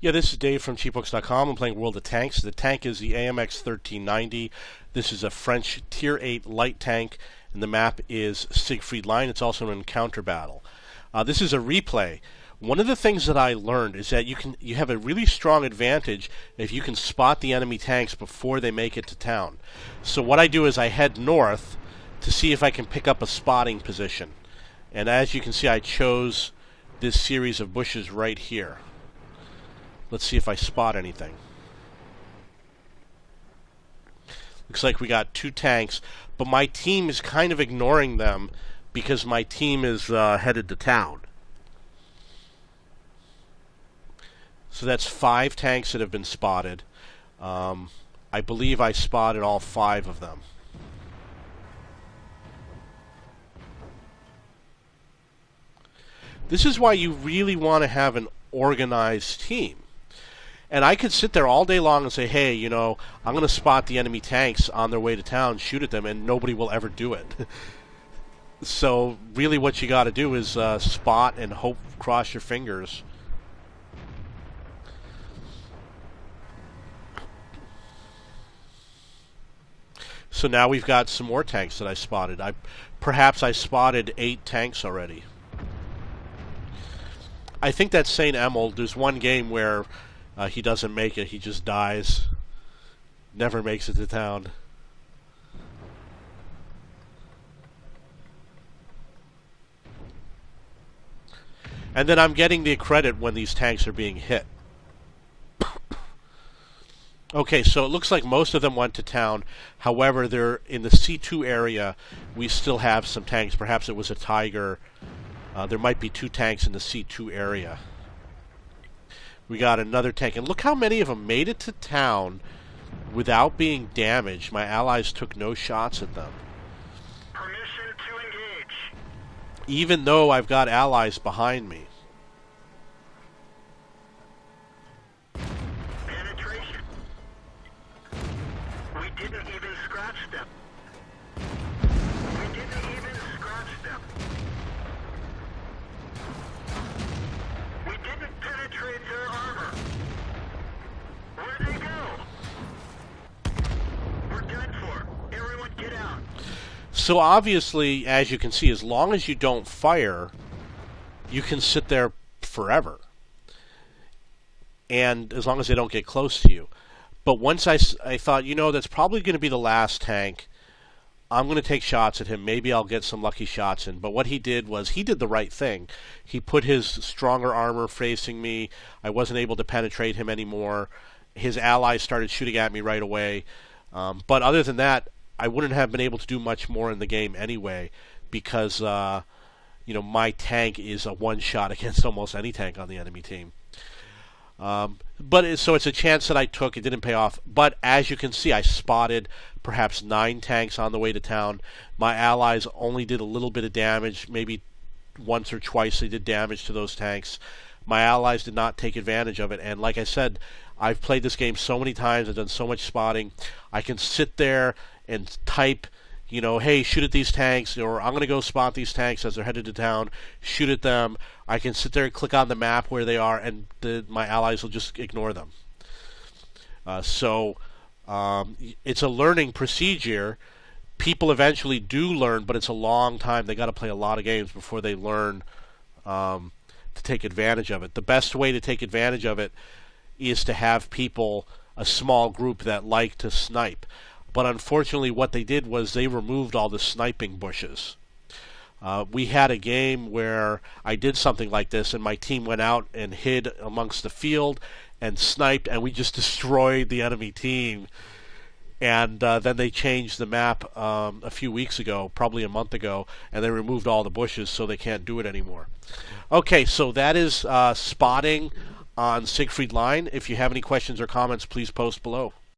Yeah, this is Dave from cheapbooks.com. I'm playing World of Tanks. The tank is the AMX 1390. This is a French Tier 8 light tank, and the map is Siegfried line. It's also an encounter battle. This is a replay. One of the things that I learned is that you have a really strong advantage if you can spot the enemy tanks before they make it to town. So what I do is I head north to see if I can pick up a spotting position. And as you can see, I chose this series of bushes right here. Let's see if I spot anything. Looks like we got 2 tanks, but my team is kind of ignoring them because my team is headed to town. So that's 5 tanks that have been spotted. I believe I spotted all 5 of them. This is why you really want to have an organized team. And I could sit there all day long and say, hey, you know, I'm going to spot the enemy tanks on their way to town, shoot at them, and nobody will ever do it. So really what you got to do is spot and hope, cross your fingers. So now we've got some more tanks that I spotted. Perhaps I spotted 8 tanks already. I think that's St. Emil. There's one game where he doesn't make it. He just dies. Never makes it to town. And then I'm getting the credit when these tanks are being hit. Okay, so it looks like most of them went to town. However, they're in the C2 area. We still have some tanks. Perhaps it was a Tiger. There might be 2 tanks in the C2 area. We got another tank. And look how many of them made it to town without being damaged. My allies took no shots at them. Permission to engage. Even though I've got allies behind me. Penetration. We didn't even scratch them. We didn't even scratch them. We didn't penetrate their armor. Where'd they go? We're done for. Everyone get out. So obviously, as you can see, as long as you don't fire, you can sit there forever. And as long as they don't get close to you. But once I thought, you know, that's probably going to be the last tank. I'm going to take shots at him. Maybe I'll get some lucky shots in. But what he did was, he did the right thing. He put his stronger armor facing me. I wasn't able to penetrate him anymore. His allies started shooting at me right away. But other than that, I wouldn't have been able to do much more in the game anyway, because you know, my tank is a one-shot against almost any tank on the enemy team. So it's a chance that I took. It didn't pay off. But as you can see, I spotted perhaps 9 tanks on the way to town. My allies only did a little bit of damage. Maybe once or twice they did damage to those tanks. My allies did not take advantage of it. And like I said, I've played this game so many times. I've done so much spotting. I can sit there and type, you know, hey, shoot at these tanks, or I'm going to go spot these tanks as they're headed to town, shoot at them. I can sit there and click on the map where they are, and my allies will just ignore them. So it's a learning procedure. People eventually do learn, but it's a long time. They got to play a lot of games before they learn to take advantage of it. The best way to take advantage of it is to have people, a small group that like to snipe. But unfortunately what they did was they removed all the sniping bushes. We had a game where I did something like this, and my team went out and hid amongst the field and sniped, and we just destroyed the enemy team. And then they changed the map a few weeks ago, probably a month ago, and they removed all the bushes, so they can't do it anymore. Okay, so that is spotting on Siegfried line. If you have any questions or comments, please post below.